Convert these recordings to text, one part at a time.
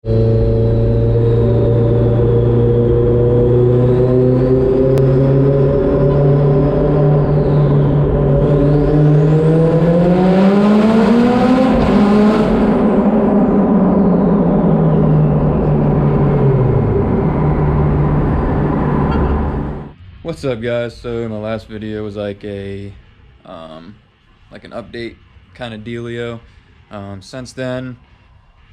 What's up, guys? So my last video was like a like an update kind of dealio. Since then,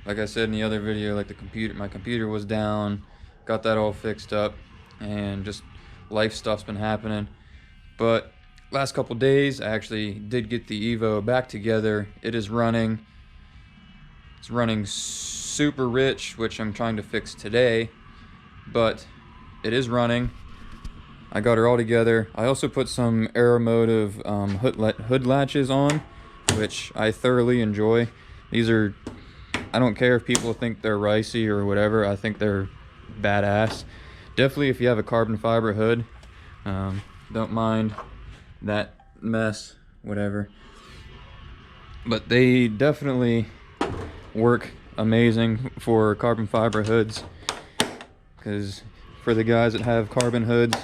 like I said in the other video, like my computer was down, got that all fixed up, and just life stuff's been happening. But last couple days I actually did get the Evo back together. It is running. It's running super rich, which I'm trying to fix today, but it is running. I got her all together. I also put some Aeromotive hood latches on, which I thoroughly enjoy. These are, I don't care if people think they're ricey or whatever, I think they're badass. Definitely if you have a carbon fiber hood, don't mind that mess, whatever. But they definitely work amazing for carbon fiber hoods, because for the guys that have carbon hoods,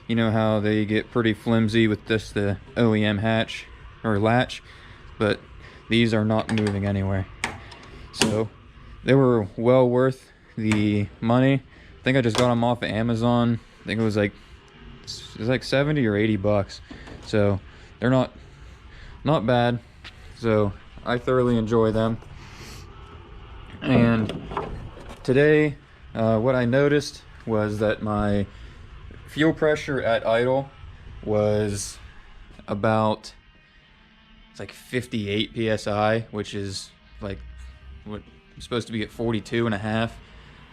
you know how they get pretty flimsy with just the OEM hatch or latch, but these are not moving anywhere. So they were well worth the money. I think I just got them off of Amazon. I think it was like 70 or 80 bucks. So they're not bad. So I thoroughly enjoy them. And today, what I noticed was that my fuel pressure at idle was about, it's like 58 psi, which is like what I'm supposed to be at 42 and a half.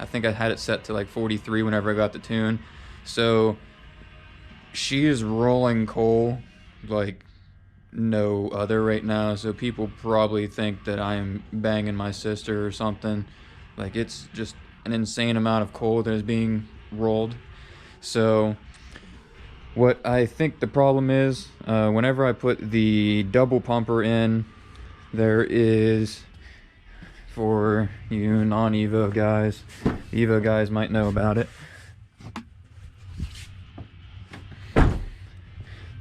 I think I had it set to like 43 whenever I got the tune. So she is rolling coal like no other right now. So people probably think that I am banging my sister or something. Like, it's just an insane amount of coal that is being rolled. So what I think the problem is, whenever I put the double pumper in, there is, for you non-Evo guys, Evo guys might know about it.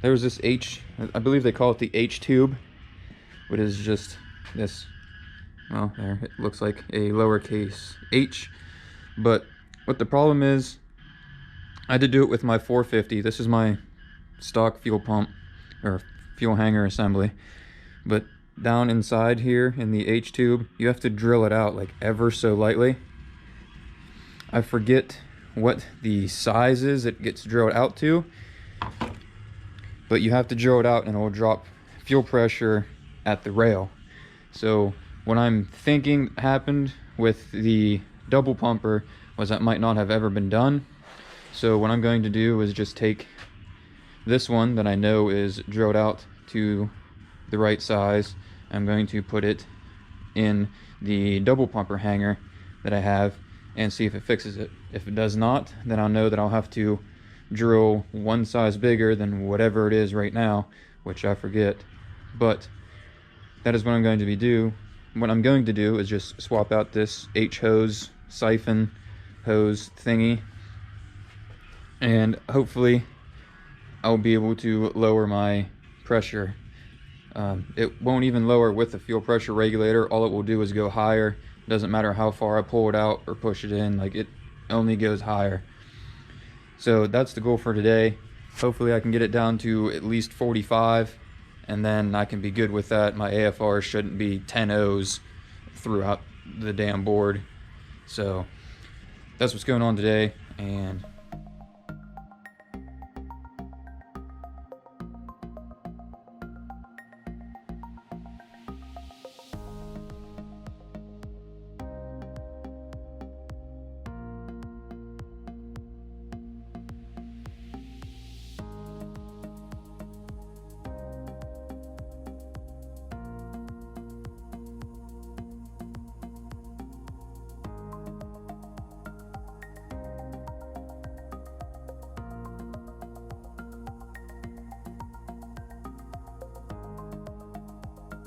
There's this I believe they call it the H tube, which is just this, well, there, it looks like a lowercase h. But what the problem is, I had to do it with my 450. This is my stock fuel pump or fuel hanger assembly. But down inside here in the H tube, you have to drill it out like ever so lightly. I forget what the size is it gets drilled out to, but you have to drill it out and it will drop fuel pressure at the rail. So what I'm thinking happened with the double pumper was that might not have ever been done. So what I'm going to do is just take this one that I know is drilled out to the right size. I'm going to put it in the double pumper hanger that I have and see if it fixes it. If it does not, then I'll know that I'll have to drill one size bigger than whatever it is right now, which I forget. But that is what I'm going to do. What I'm going to do is just swap out this H hose, siphon hose thingy, and hopefully I'll be able to lower my pressure. It won't even lower with the fuel pressure regulator. All it will do is go higher. It doesn't matter how far I pull it out or push it in, like, it only goes higher. So that's the goal for today. Hopefully I can get it down to at least 45, and then I can be good with that. My AFR shouldn't be 10 O's throughout the damn board. So that's what's going on today, and